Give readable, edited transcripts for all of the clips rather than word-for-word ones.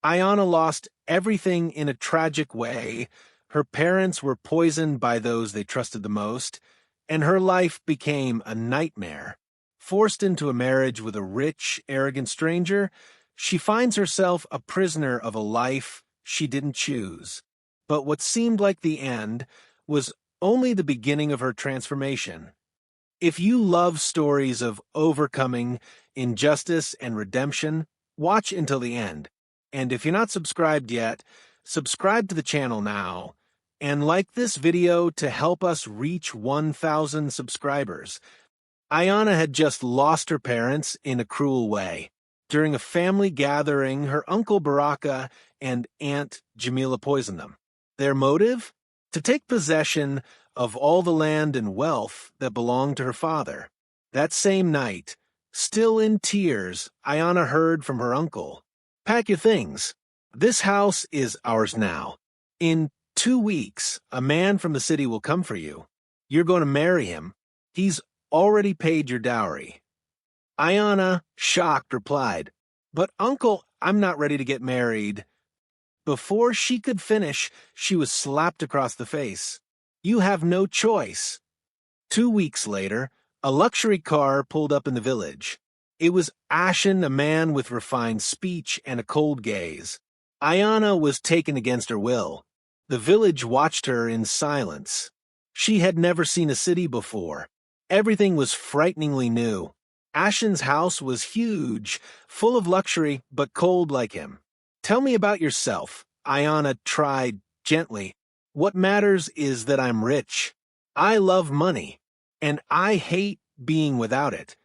Ayana lost everything in a tragic way. Her parents were poisoned by those they trusted the most, and her life became a nightmare. Forced into a marriage with a rich, arrogant stranger, she finds herself a prisoner of a life she didn't choose. But what seemed like the end was only the beginning of her transformation. If you love stories of overcoming injustice and redemption, watch until the end. And if you're not subscribed yet, subscribe to the channel now. And like this video to help us reach 1,000 subscribers. Ayana had just lost her parents in a cruel way. During a family gathering, her uncle Baraka and aunt Jamila poisoned them. Their motive? To take possession of all the land and wealth that belonged to her father. That same night, still in tears, Ayana heard from her uncle, "Pack your things. This house is ours now. In 2 weeks, a man from the city will come for you. You're going to marry him. He's already paid your dowry." Ayana, shocked, replied, "But uncle, I'm not ready to get married." Before she could finish, she was slapped across the face. "You have no choice." 2 weeks later, a luxury car pulled up in the village. It was Ashen, a man with refined speech and a cold gaze. Ayana was taken against her will. The village watched her in silence. She had never seen a city before. Everything was frighteningly new. Ashen's house was huge, full of luxury, but cold like him. "Tell me about yourself," Ayana tried gently. "What matters is that I'm rich. I love money, and I hate being without it."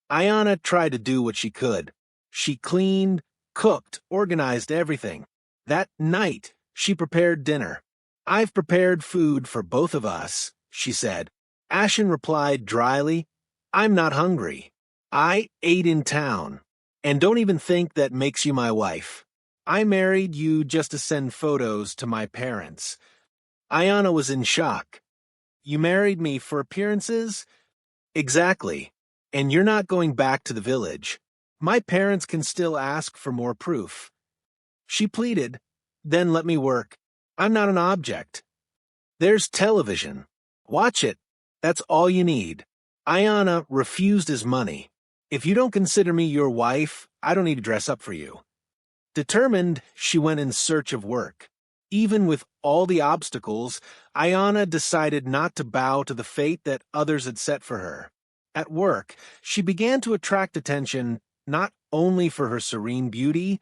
Ayana tried to do what she could. She cleaned, cooked, organized everything. That night, she prepared dinner. "I've prepared food for both of us," she said. Ashen replied dryly, "I'm not hungry. I ate in town. And don't even think that makes you my wife. I married you just to send photos to my parents." Ayana was in shock. "You married me for appearances?" "Exactly. And you're not going back to the village. My parents can still ask for more proof." She pleaded, "Then let me work. I'm not an object. There's television. Watch it. That's all you need." Ayana refused his money. "If you don't consider me your wife, I don't need to dress up for you." Determined, she went in search of work. Even with all the obstacles, Ayana decided not to bow to the fate that others had set for her. At work, she began to attract attention not only for her serene beauty,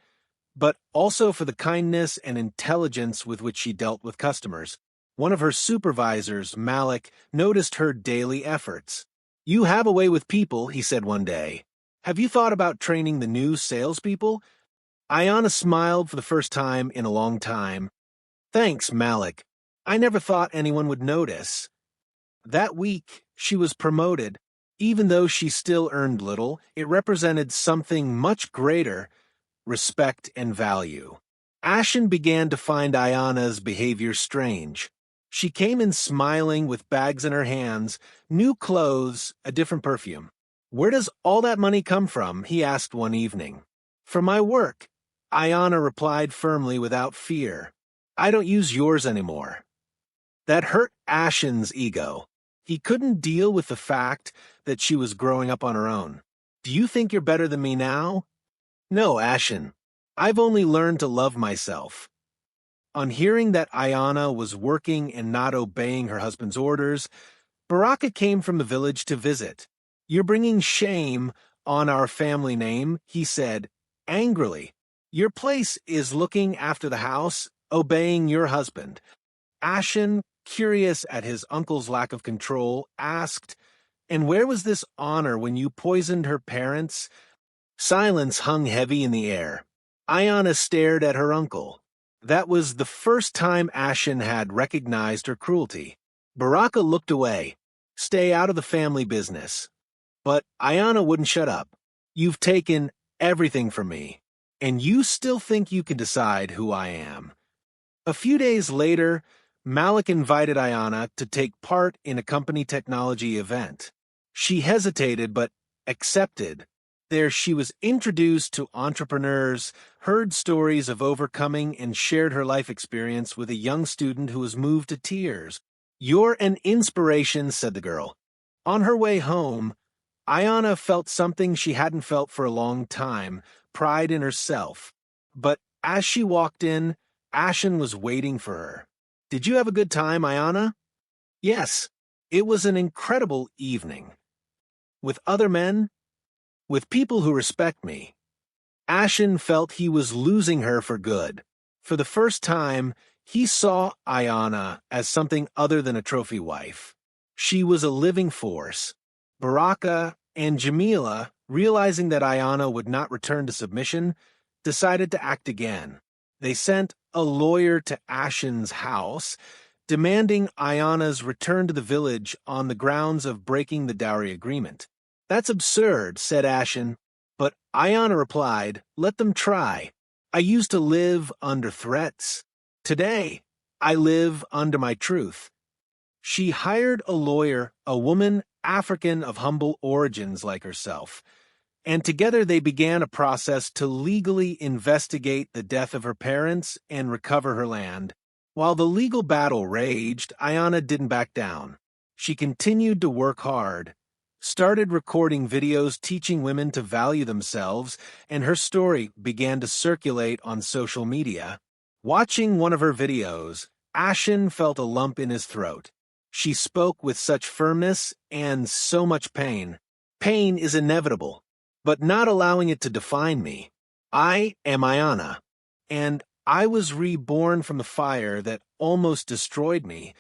but also for the kindness and intelligence with which she dealt with customers. One of her supervisors, Malik, noticed her daily efforts. "You have a way with people," he said one day. "Have you thought about training the new salespeople?" Ayana smiled for the first time in a long time. "Thanks, Malik. I never thought anyone would notice." That week, she was promoted. Even though she still earned little, it represented something much greater: respect and value. Ashen began to find Ayana's behavior strange. She came in smiling with bags in her hands, new clothes, a different perfume. "Where does all that money come from?" he asked one evening. "From my work," Ayana replied firmly without fear. "I don't use yours anymore." That hurt Ashen's ego. He couldn't deal with the fact that she was growing up on her own. "Do you think you're better than me now?" "No, Ashen. I've only learned to love myself." On hearing that Ayana was working and not obeying her husband's orders, Baraka came from the village to visit. "You're bringing shame on our family name," he said, angrily. "Your place is looking after the house, obeying your husband." Ashen, curious at his uncle's lack of control, asked, "And where was this honor when you poisoned her parents?" Silence hung heavy in the air. Ayana stared at her uncle. That was the first time Ashen had recognized her cruelty. Baraka looked away. "Stay out of the family business." But Ayana wouldn't shut up. "You've taken everything from me, and you still think you can decide who I am." A few days later, Malik invited Ayana to take part in a company technology event. She hesitated but accepted. There, she was introduced to entrepreneurs, heard stories of overcoming, and shared her life experience with a young student who was moved to tears. "You're an inspiration," said the girl. On her way home, Ayana felt something she hadn't felt for a long time, pride in herself. But as she walked in, Ashen was waiting for her. "Did you have a good time, Ayana?" "Yes, it was an incredible evening. With other men, with people who respect me." Ashen felt he was losing her for good. For the first time, he saw Ayana as something other than a trophy wife. She was a living force. Baraka and Jamila, realizing that Ayana would not return to submission, decided to act again. They sent a lawyer to Ashen's house, demanding Ayana's return to the village on the grounds of breaking the dowry agreement. "That's absurd," said Ashen. But Ayana replied, "Let them try. I used to live under threats. Today, I live under my truth." She hired a lawyer, a woman African of humble origins like herself, and together they began a process to legally investigate the death of her parents and recover her land. While the legal battle raged, Ayana didn't back down. She continued to work hard, started recording videos teaching women to value themselves, and her story began to circulate on social media. Watching one of her videos, Ashen felt a lump in his throat. She spoke with such firmness and so much pain. "Pain is inevitable, but not allowing it to define me. I am Ayana, and I was reborn from the fire that almost destroyed me."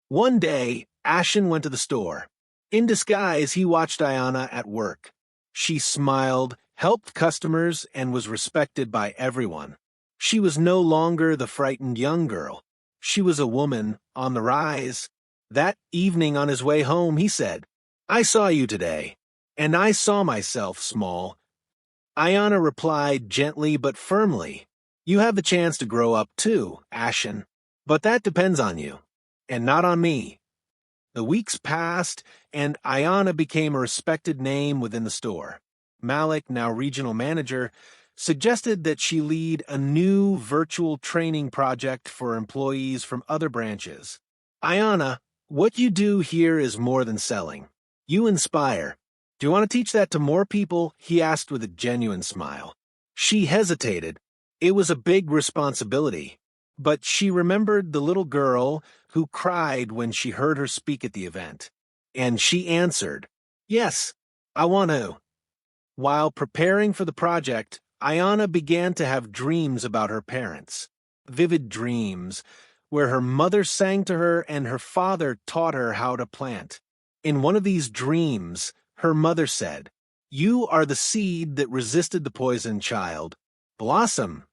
One day, Ashen went to the store. In disguise, he watched Ayana at work. She smiled, helped customers, and was respected by everyone. She was no longer the frightened young girl. She was a woman on the rise. That evening on his way home, he said, "I saw you today, and I saw myself small." Ayana replied gently but firmly, "You have the chance to grow up too, Ashen. But that depends on you, and not on me." The weeks passed, and Ayana became a respected name within the store. Malik, now regional manager, suggested that she lead a new virtual training project for employees from other branches. "Ayana, what you do here is more than selling. You inspire. Do you want to teach that to more people?" he asked with a genuine smile. She hesitated. It was a big responsibility. But she remembered the little girl who cried when she heard her speak at the event. And she answered, "Yes, I want to." While preparing for the project, Ayana began to have dreams about her parents. Vivid dreams, where her mother sang to her and her father taught her how to plant. In one of these dreams, her mother said, "You are the seed that resisted the poison, child. Blossom."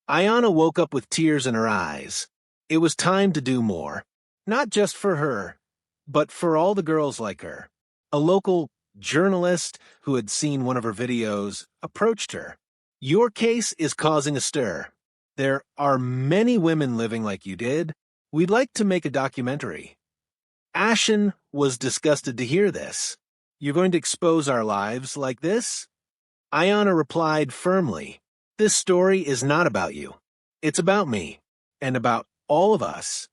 Ayana woke up with tears in her eyes. It was time to do more. Not just for her, but for all the girls like her. A local journalist who had seen one of her videos approached her. "Your case is causing a stir. There are many women living like you did. We'd like to make a documentary." Ashen was disgusted to hear this. "You're going to expose our lives like this?" Ayana replied firmly, "This story is not about you. It's about me, and about all of us."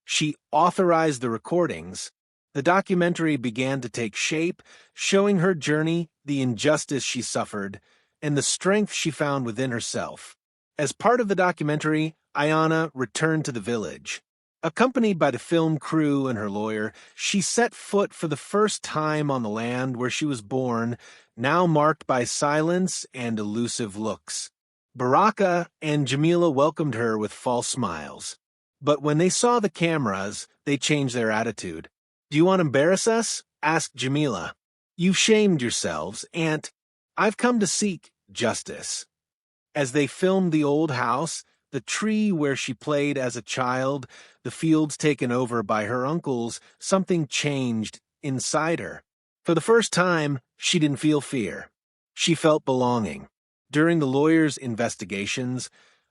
She authorized the recordings. The documentary began to take shape, showing her journey, the injustice she suffered, and the strength she found within herself. As part of the documentary, Ayana returned to the village. Accompanied by the film crew and her lawyer, she set foot for the first time on the land where she was born, now marked by silence and elusive looks. Baraka and Jamila welcomed her with false smiles. But when they saw the cameras, they changed their attitude. "Do you want to embarrass us?" asked Jamila. "You've shamed yourselves, Aunt. I've come to seek justice." As they filmed the old house, the tree where she played as a child, the fields taken over by her uncles, something changed inside her. For the first time, she didn't feel fear. She felt belonging. During the lawyer's investigations,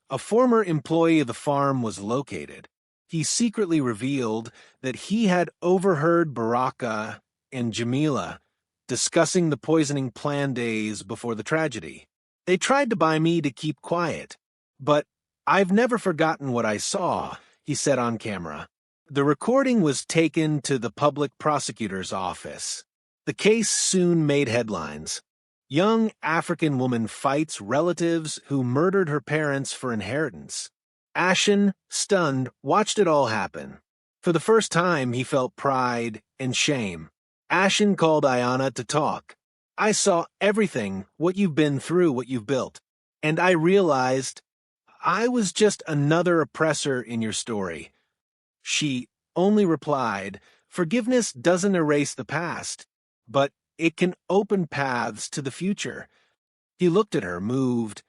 a former employee of the farm was located. He secretly revealed that he had overheard Baraka and Jamila discussing the poisoning plan days before the tragedy. They tried to buy me to keep quiet, but I've never forgotten what I saw, he said on camera. The recording was taken to the public prosecutor's office. The case soon made headlines. Young African woman fights relatives who murdered her parents for inheritance. Ashen, stunned, watched it all happen. For the first time, he felt pride and shame. Ashen called Ayana to talk. I saw everything, what you've been through, what you've built. And I realized I was just another oppressor in your story. She only replied, forgiveness doesn't erase the past, but it can open paths to the future. He looked at her, moved.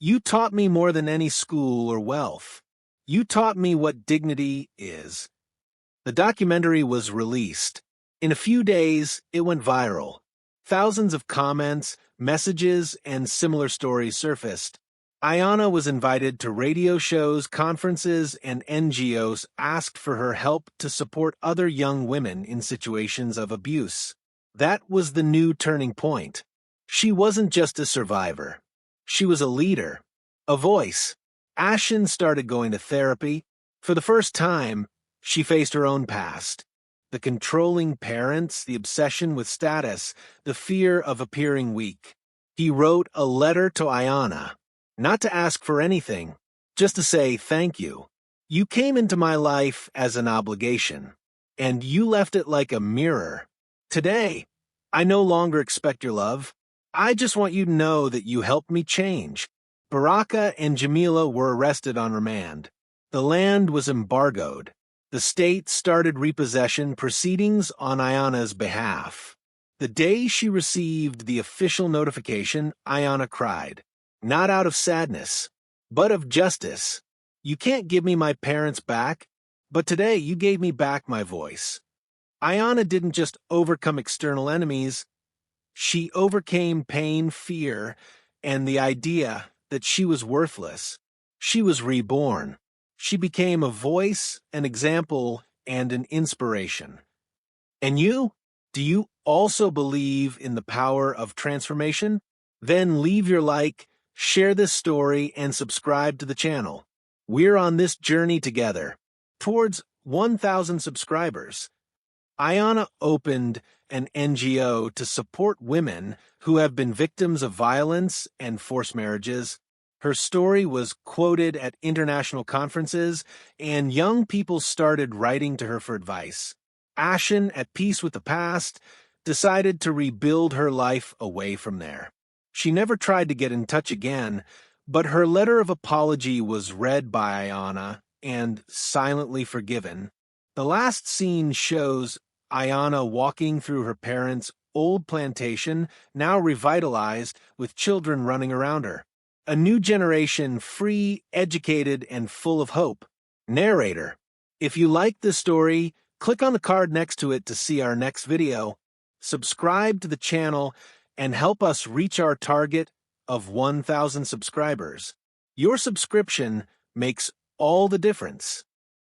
You taught me more than any school or wealth. You taught me what dignity is. The documentary was released. In a few days, it went viral. Thousands of comments, messages, and similar stories surfaced. Ayana was invited to radio shows, conferences, and NGOs asked for her help to support other young women in situations of abuse. That was the new turning point. She wasn't just a survivor. She was a leader, a voice. Ashen started going to therapy. For the first time, she faced her own past. The controlling parents, the obsession with status, the fear of appearing weak. He wrote a letter to Ayana, not to ask for anything, just to say thank you. You came into my life as an obligation, and you left it like a mirror. Today, I no longer expect your love. I just want you to know that you helped me change. Baraka and Jamila were arrested on remand. The land was embargoed. The state started repossession proceedings on Ayana's behalf. The day she received the official notification, Ayana cried, not out of sadness, but of justice. You can't give me my parents back, but today you gave me back my voice. Ayana didn't just overcome external enemies, she overcame pain, fear, and the idea that she was worthless. She was reborn. She became a voice, an example, and an inspiration. And you? Do you also believe in the power of transformation? Then leave your like, share this story, and subscribe to the channel. We're on this journey together, towards 1,000 subscribers. Ayana opened an NGO to support women who have been victims of violence and forced marriages. Her story was quoted at international conferences, and young people started writing to her for advice. Ashen, at peace with the past, decided to rebuild her life away from there. She never tried to get in touch again, but her letter of apology was read by Ayana and silently forgiven. The last scene shows Ayana walking through her parents' old plantation, now revitalized, with children running around her. A new generation, free, educated, and full of hope. Narrator. If you like this story, click on the card next to it to see our next video. Subscribe to the channel and help us reach our target of 1,000 subscribers. Your subscription makes all the difference.